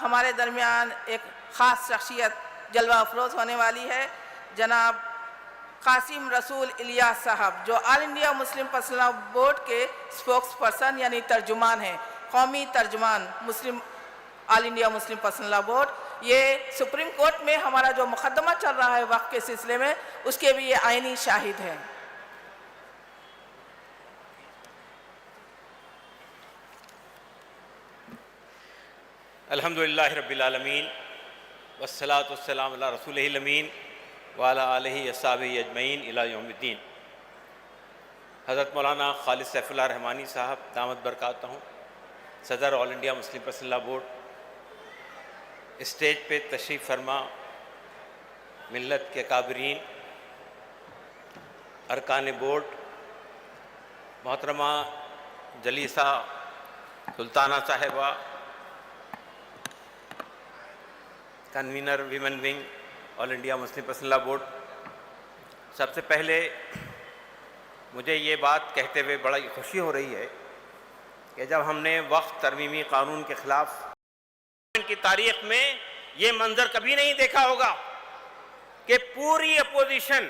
ہمارے درمیان ایک خاص شخصیت جلوہ افروز ہونے والی ہے، جناب قاسم رسول الیاس صاحب، جو All India Muslim Personal Law Board کے اسپوکس پرسن یعنی ترجمان ہیں، قومی ترجمان All India Muslim Personal Law Board. یہ سپریم کورٹ میں ہمارا جو مقدمہ چل رہا ہے وقف کے سلسلے میں، اس کے بھی یہ عینی شاہد ہیں۔ الحمدللہ رب العالمین والصلاة والسلام علی رسولہ الامین وعلی آلہ اصحابہ اجمعین الی یوم الدین۔ حضرت مولانا خالد سیف اللہ رحمانی صاحب دامت برکاتہم، صدر All India Muslim Personal Law Board, stage پہ تشریف فرما ملت کے کابرین، ارکان بورڈ، محترمہ Jalisa Sultana Sahiba, convener women wing All India Muslim Personal Law Board, سب سے پہلے مجھے یہ بات کہتے ہوئے بڑی خوشی ہو رہی ہے کہ جب ہم نے وقف ترمیمی قانون کے خلاف کی تاریخ میں یہ منظر کبھی نہیں دیکھا ہوگا کہ پوری اپوزیشن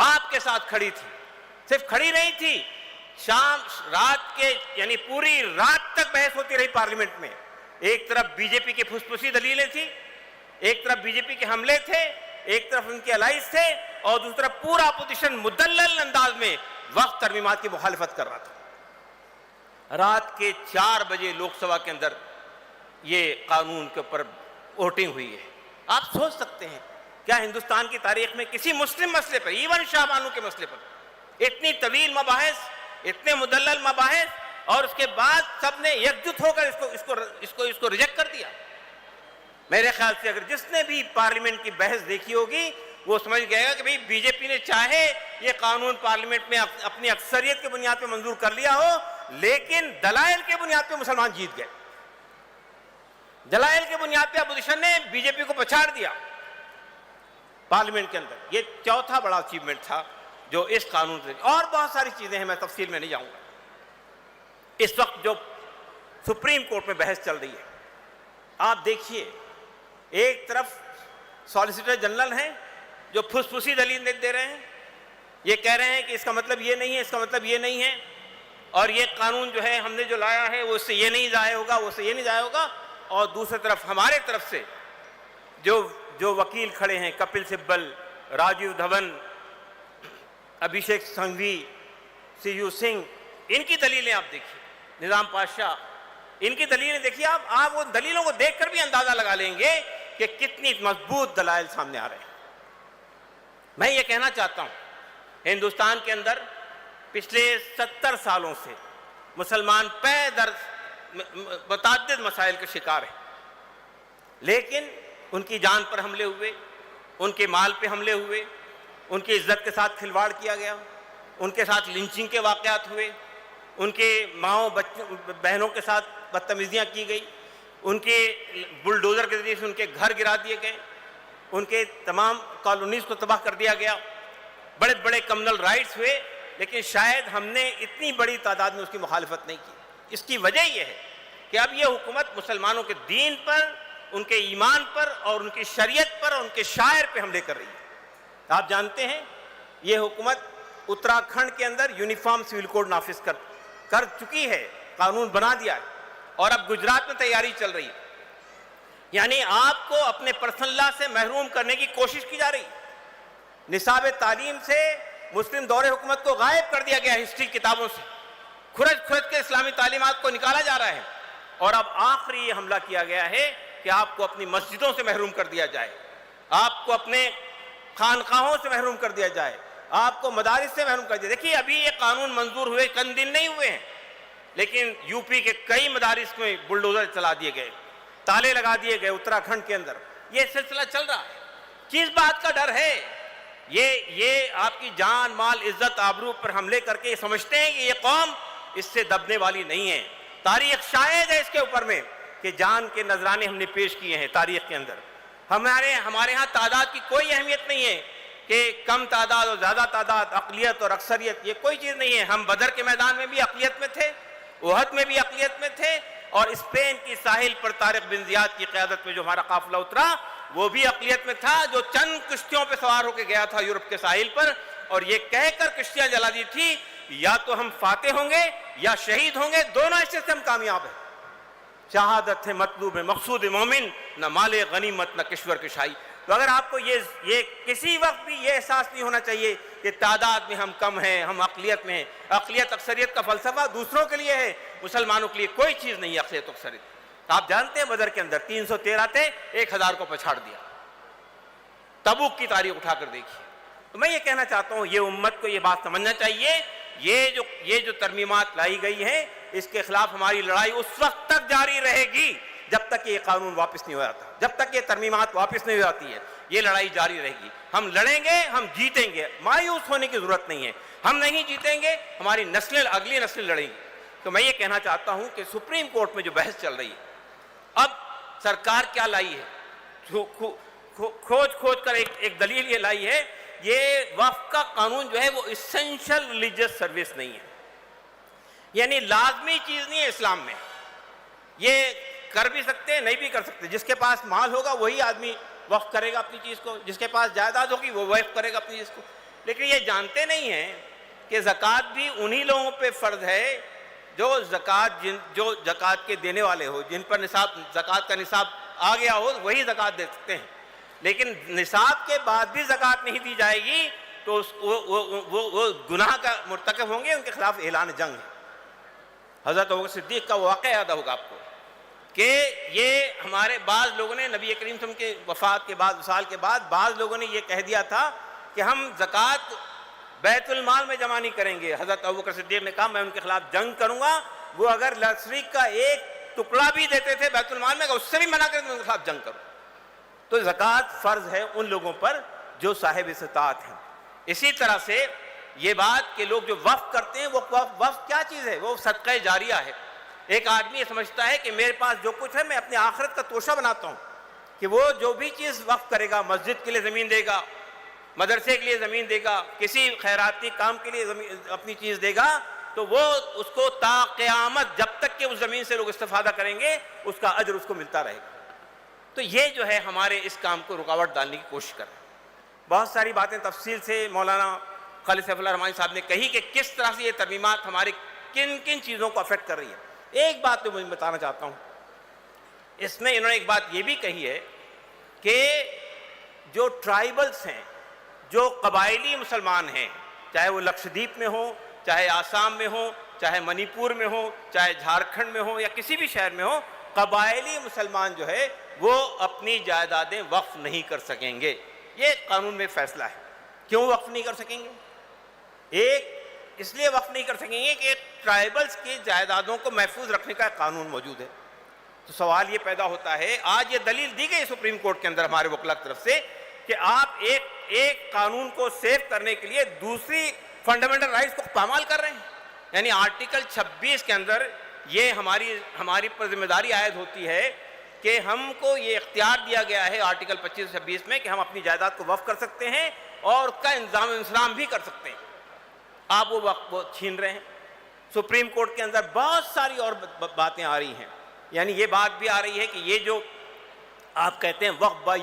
آپ کے ساتھ کھڑی تھی، صرف کھڑی نہیں تھی، شام رات کے یعنی پوری رات تک بحث ہوتی رہی پارلیمنٹ میں۔ ایک طرف بی جے پی کی پھسپھسی دلیلیں تھی، ایک طرف بی جے پی کے حملے تھے، ایک طرف ان کے الائز تھے، اور دوسری طرف پورا اپوزیشن مدلل انداز میں وقف ترمیمات کی مخالفت کر رہا تھا۔ رات کے 4 بجے لوک سبھا کے اندر یہ قانون کے اوپر ووٹنگ ہوئی ہے۔ آپ سوچ سکتے ہیں کیا ہندوستان کی تاریخ میں کسی مسلم مسئلے پر، ایون شاہ بانو کے مسئلے پر، اتنی طویل مباحث، اتنے مدلل مباحث، اور اس کے بعد سب نے یکجہت ہو کر اس کو ریجیکٹ کر دیا؟ میرے خیال سے اگر جس نے بھی پارلیمنٹ کی بحث دیکھی ہوگی وہ سمجھ گئے گا کہ بھئی بی جے پی نے چاہے یہ قانون پارلیمنٹ میں اپنی اکثریت کے بنیاد پہ منظور کر لیا ہو، لیکن دلائل کے بنیاد پہ مسلمان جیت گئے۔ دلائل کے بنیاد پہ اپوزیشن نے بی جے پی کو پچھاڑ دیا پارلیمنٹ کے اندر۔ یہ چوتھا بڑا اچیومنٹ تھا جو اس قانون سے، اور بہت ساری چیزیں ہیں، میں تفصیل میں نہیں جاؤں گا۔ اس وقت جو سپریم کورٹ میں بحث چل رہی ہے، آپ دیکھیے، ایک طرف سالیسیٹر جنرل ہیں جو پھسپھسی دلیل دے رہے ہیں، یہ کہہ رہے ہیں کہ اس کا مطلب یہ نہیں ہے، اس کا مطلب یہ نہیں ہے، اور یہ قانون جو ہے ہم نے جو لایا ہے وہ اس سے یہ نہیں ضائع ہوگا، وہ اس سے یہ نہیں ضائع ہوگا۔ اور دوسری طرف ہمارے طرف سے جو وکیل کھڑے ہیں، کپل سبل، راجیو دھون، ابھیشیک سنگھوی، سی یو سنگھ، ان کی دلیلیں آپ دیکھیے، نظام پاشا، ان کی دلیلیں دیکھیے، آپ وہ دلیلوں کو دیکھ کر بھی اندازہ لگا لیں گے کہ کتنی مضبوط دلائل سامنے آ رہے ہیں۔ میں یہ کہنا چاہتا ہوں، ہندوستان کے اندر پچھلے 70 سالوں سے مسلمان پے در متعدد مسائل کے شکار ہیں، لیکن ان کی جان پر حملے ہوئے، ان کے مال پہ حملے ہوئے، ان کی عزت کے ساتھ کھلواڑ کیا گیا، ان کے ساتھ لنچنگ کے واقعات ہوئے، ان کے ماؤں بہنوں کے ساتھ بدتمیزیاں کی گئی، ان کے بلڈوزر کے ذریعے سے ان کے گھر گرا دیے گئے، ان کے تمام کالونیز کو تباہ کر دیا گیا، بڑے بڑے کمیونل رائٹس ہوئے، لیکن شاید ہم نے اتنی بڑی تعداد میں اس کی مخالفت نہیں کی۔ اس کی وجہ یہ ہے کہ اب یہ حکومت مسلمانوں کے دین پر، ان کے ایمان پر، اور ان کی شریعت پر، اور ان کے شاعر پہ حملے کر رہی ہے۔ آپ جانتے ہیں یہ حکومت اتراکھنڈ کے اندر یونیفارم سول کوڈ نافذ کر چکی ہے، قانون بنا دیا ہے، اور اب گجرات میں تیاری چل رہی ہے۔ یعنی آپ کو اپنے پرسنل لا سے محروم کرنے کی کوشش کی جا رہی ہے۔ نصاب تعلیم سے مسلم دور حکومت کو غائب کر دیا گیا ہسٹری کتابوں سے، کھرچ کے اسلامی تعلیمات کو نکالا جا رہا ہے، اور اب آخری یہ حملہ کیا گیا ہے کہ آپ کو اپنی مسجدوں سے محروم کر دیا جائے، آپ کو اپنے خانقاہوں سے محروم کر دیا جائے، آپ کو مدارس سے محروم کر دیا۔ دیکھیے ابھی یہ قانون منظور ہوئے چند دن نہیں ہوئے ہیں، لیکن یو پی کے کئی مدارس میں بلڈوزر چلا دیے گئے، تالے لگا دیے گئے، اتراکھنڈ کے اندر یہ سلسلہ چل رہا ہے۔ کس بات کا ڈر ہے؟ یہ آپ کی جان، مال، عزت، آبرو پر حملے کر کے یہ سمجھتے ہیں کہ یہ قوم اس سے دبنے والی نہیں ہے۔ تاریخ شاہد ہے اس کے اوپر میں کہ جان کے نذرانے ہم نے پیش کیے ہیں تاریخ کے اندر۔ ہمارے ہاں تعداد کی کوئی اہمیت نہیں ہے کہ کم تعداد اور زیادہ تعداد، اقلیت اور اکثریت، یہ کوئی چیز نہیں ہے۔ ہم بدر کے میدان میں بھی اقلیت میں تھے، احد میں بھی اقلیت میں تھے، اور اسپین کی ساحل پر طارق بن زیاد کی قیادت میں جو ہمارا قافلہ اترا وہ بھی اقلیت میں تھا، جو چند کشتیوں پہ سوار ہو کے گیا تھا یورپ کے ساحل پر، اور یہ کہہ کر کشتیاں جلا دی تھی یا تو ہم فاتح ہوں گے یا شہید ہوں گے، دونوں ایسے سے ہم کامیاب ہیں۔ شہادت ہے مطلوب ہے مقصود مومن، نہ مال غنیمت نہ کشور کشائی۔ تو اگر آپ کو یہ کسی وقت بھی یہ احساس نہیں ہونا چاہیے کہ تعداد میں ہم کم ہیں، ہم اقلیت میں ہیں۔ اقلیت اکثریت کا فلسفہ دوسروں کے لیے ہے، مسلمانوں کے لیے کوئی چیز نہیں ہے اقلیت اکثریت۔ آپ جانتے ہیں بدر کے اندر 313 تھے، 1000 کو پچھاڑ دیا۔ تبوک کی تاریخ اٹھا کر دیکھیے۔ تو میں یہ کہنا چاہتا ہوں یہ امت کو یہ بات سمجھنا چاہیے، یہ جو ترمیمات لائی گئی ہیں اس کے خلاف ہماری لڑائی اس وقت تک جاری رہے گی جب تک یہ قانون واپس نہیں ہو جاتا، جب تک یہ ترمیمات واپس نہیں ہو جاتی ہے یہ لڑائی جاری رہے گی۔ ہم لڑیں گے، ہم جیتیں گے، مایوس ہونے کی ضرورت نہیں ہے۔ ہم نہیں جیتیں گے، ہماری نسلیں، اگلی نسلیں لڑیں گی۔ تو میں یہ کہنا چاہتا ہوں کہ سپریم کورٹ میں جو بحث چل رہی ہے، اب سرکار کیا لائی ہے، کھوج کر ایک دلیل یہ لائی ہے، یہ وقف کا قانون جو ہے وہ اسینشل ریلیجیس سروس نہیں ہے، یعنی لازمی چیز نہیں ہے اسلام میں۔ یہ کر بھی سکتے ہیں، نہیں بھی کر سکتے۔ جس کے پاس مال ہوگا وہی آدمی وقف کرے گا اپنی چیز کو، جس کے پاس جائیداد ہوگی وہ وقف کرے گا اپنی چیز کو۔ لیکن یہ جانتے نہیں ہیں کہ زکوٰۃ بھی انہی لوگوں پہ فرض ہے جو زکوٰۃ کے دینے والے ہو، جن پر زکوٰۃ کا نصاب آ گیا ہو وہی زکوٰۃ دے سکتے ہیں۔ لیکن نصاب کے بعد بھی زکوٰۃ نہیں دی جائے گی تو وہ گناہ کا مرتکب ہوں گے، ان کے خلاف اعلان جنگ ہے۔ حضرت ابوبکر صدیق کا واقعہ یاد ہوگا آپ کو کہ یہ ہمارے بعض لوگوں نے نبی کریم صلی اللہ علیہ وسلم کے وفات کے بعد، وصال کے بعد، بعض لوگوں نے یہ کہہ دیا تھا کہ ہم زکوٰۃ بیت المال میں جمع نہیں کریں گے۔ حضرت ابوبکر صدیق نے کہا میں ان کے خلاف جنگ کروں گا، وہ اگر لڑسری کا ایک ٹکڑا بھی دیتے تھے بیت المال میں، اس سے بھی منع کریں تو ان کے خلاف جنگ کروں۔ تو زکوٰۃ فرض ہے ان لوگوں پر جو صاحب استطاعت ہیں۔ اسی طرح سے یہ بات کہ لوگ جو وقف کرتے ہیں، وہ وقف کیا چیز ہے؟ وہ صدقہ جاریہ ہے۔ ایک آدمی یہ سمجھتا ہے کہ میرے پاس جو کچھ ہے میں اپنی آخرت کا توشہ بناتا ہوں، کہ وہ جو بھی چیز وقف کرے گا، مسجد کے لیے زمین دے گا، مدرسے کے لیے زمین دے گا، کسی خیراتی کام کے لیے اپنی چیز دے گا، تو وہ اس کو تا قیامت جب تک کہ اس زمین سے لوگ استفادہ کریں گے اس کا اجر اس کو ملتا رہے گا۔ تو یہ جو ہے ہمارے اس کام کو رکاوٹ ڈالنے کی کوشش کر رہے ہیں۔ بہت ساری باتیں تفصیل سے مولانا خالد سیف اللہ رحمانی صاحب نے کہی کہ کس طرح سے یہ ترمیمات ہماری کن کن چیزوں کو افیکٹ کر رہی ہے۔ ایک بات تو میں بتانا چاہتا ہوں، اس میں انہوں نے ایک بات یہ بھی کہی ہے کہ جو ٹرائبلز ہیں، جو قبائلی مسلمان ہیں، چاہے وہ لکشدیپ میں ہوں، چاہے آسام میں ہوں، چاہے منی پور میں ہوں، چاہے جھارکھنڈ میں ہوں یا کسی بھی شہر میں ہوں، قبائلی مسلمان جو ہے وہ اپنی جائیدادیں وقف نہیں کر سکیں گے۔ یہ قانون میں فیصلہ ہے۔ کیوں وقف نہیں کر سکیں گے؟ ایک اس لیے وقف نہیں کر سکیں گے کہ ٹرائبلز کی جائیدادوں کو محفوظ رکھنے کا قانون موجود ہے۔ تو سوال یہ پیدا ہوتا ہے، آج یہ دلیل دی گئی سپریم کورٹ کے اندر ہمارے وکلاء کی طرف سے کہ آپ ایک قانون کو سیو کرنے کے لیے دوسری فنڈامنٹل رائٹس کو پامال کر رہے ہیں۔ یعنی آرٹیکل 26 کے اندر یہ ہماری پر ذمہ داری عائد ہوتی ہے کہ ہم کو یہ اختیار دیا گیا ہے آرٹیکل 25-26 میں کہ ہم اپنی جائیداد کو وقف کر سکتے ہیں اور اس کا انتظام انسلام بھی کر سکتے ہیں۔ آپ وہ وقت وہ چھین رہے ہیں۔ سپریم کورٹ کے اندر بہت ساری اور باتیں آ رہی ہیں، یعنی یہ بات بھی آ رہی ہے کہ یہ جو آپ کہتے ہیں وقف بائی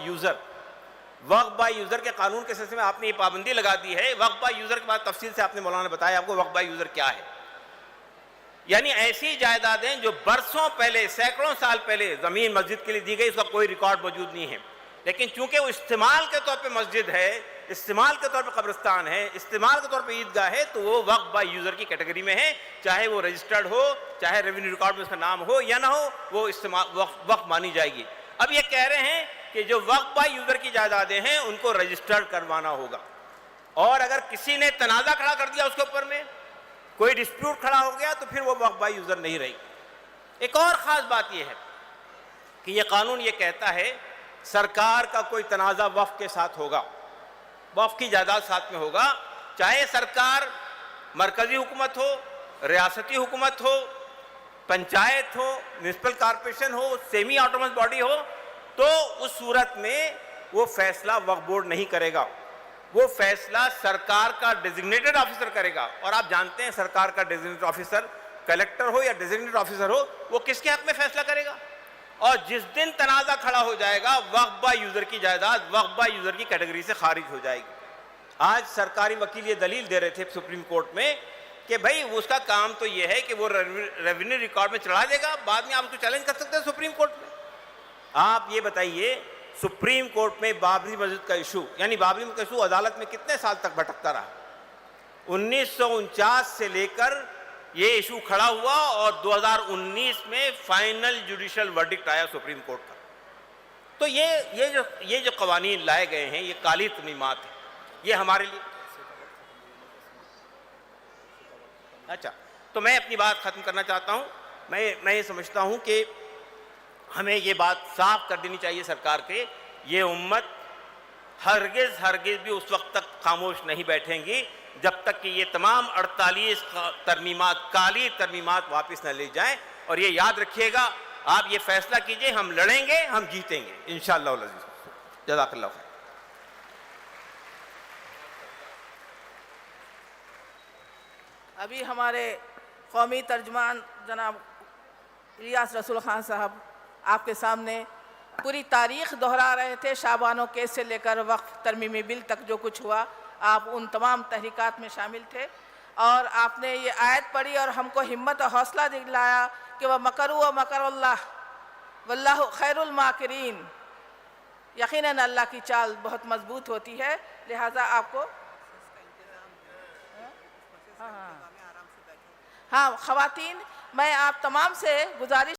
یوزر کے قانون کے سلسلے میں آپ نے یہ پابندی لگا دی ہے۔ وقف بائی یوزر کے بعد تفصیل سے آپ نے مولانا بتایا آپ کو وقف بائی یوزر کیا ہے۔ یعنی ایسی جائیدادیں جو برسوں پہلے، سینکڑوں سال پہلے زمین مسجد کے لیے دی گئی، اس کا کوئی ریکارڈ موجود نہیں ہے، لیکن چونکہ وہ استعمال کے طور پہ مسجد ہے، استعمال کے طور پہ قبرستان ہے، استعمال کے طور پہ عیدگاہ ہے، تو وہ وقف بائی یوزر کی کیٹیگری میں ہے، چاہے وہ رجسٹرڈ ہو، چاہے ریونیو ریکارڈ میں اس کا نام ہو یا نہ ہو، وہ وقف مانی جائے گی۔ اب یہ کہہ رہے ہیں کہ جو وقف بائی یوزر کی جائیدادیں ہیں ان کو رجسٹرڈ کروانا ہوگا، اور اگر کسی نے تنازع کھڑا کر دیا اس کے اوپر میں، کوئی ڈسپیوٹ کھڑا ہو گیا، تو پھر وہ وقف بائی یوزر نہیں رہی۔ ایک اور خاص بات یہ ہے کہ یہ قانون یہ کہتا ہے سرکار کا کوئی تنازع وقف کے ساتھ ہوگا، وقف کی جائیداد ساتھ میں ہوگا، چاہے سرکار مرکزی حکومت ہو، ریاستی حکومت ہو، پنچایت ہو، میونسپل کارپوریشن ہو، سیمی آٹونومس باڈی ہو، تو اس صورت میں وہ فیصلہ وقف بورڈ نہیں کرے گا، وہ فیصلہ سرکار کا ڈیزگنیٹڈ آفیسر کرے گا۔ اور آپ جانتے ہیں سرکار کا ڈیزگنیٹڈ آفیسر کلیکٹر ہو یا ڈیزگنیٹڈ آفیسر ہو، وہ کس کے حق میں فیصلہ کرے گا؟ اور جس دن تنازع کھڑا ہو جائے گا، وقف با یوزر کی جائیداد وقف با یوزر کی کیٹیگری سے خارج ہو جائے گی۔ آج سرکاری وکیل یہ دلیل دے رہے تھے سپریم کورٹ میں کہ بھائی اس کا کام تو یہ ہے کہ وہ ریونیو ریکارڈ میں چڑھا دے گا، بعد میں آپ اس کو چیلنج کر سکتے ہیں سپریم کورٹ میں۔ آپ یہ بتائیے، سپریم کورٹ میں بابری مسجد کا ایشو، یعنی بابری مسجد کا ایشو عدالت میں کتنے سال تک بھٹکتا رہا؟ 1949 سے لے کر یہ ایشو کھڑا ہوا اور 2019 میں فائنل جوڈیشل ورڈکٹ آیا سپریم کورٹ کا۔ تو یہ جو قوانین لائے گئے ہیں، یہ کالی ترمیمات ہیں، یہ ہمارے لیے۔ اچھا، تو میں اپنی بات ختم کرنا چاہتا ہوں۔ میں یہ سمجھتا ہوں کہ ہمیں یہ بات صاف کر دینی چاہیے سرکار کے، یہ امت ہرگز بھی اس وقت تک خاموش نہیں بیٹھیں گی جب تک کہ یہ تمام 48 ترمیمات، کالی ترمیمات واپس نہ لے جائیں۔ اور یہ یاد رکھیے گا، آپ یہ فیصلہ کیجئے، ہم لڑیں گے، ہم جیتیں گے انشاءاللہ العزیز۔ جزاک اللہ خیر۔ ابھی ہمارے قومی ترجمان جناب الیاس رسول خان صاحب آپ کے سامنے پوری تاریخ دہرا رہے تھے، شابانو کیس سے لے کر وقف ترمیمی بل تک جو کچھ ہوا، آپ ان تمام تحریکات میں شامل تھے، اور آپ نے یہ آیت پڑھی اور ہم کو ہمت اور حوصلہ دلایا کہ وَمَكَرُوا وَمَكَرَ اللَّهُ وَاللَّهُ خَيْرُ الْمَاكِرِينَ۔ یقیناً اللہ کی چال بہت مضبوط ہوتی ہے، لہٰذا آپ کو ہاں خواتین، میں آپ تمام سے گزارش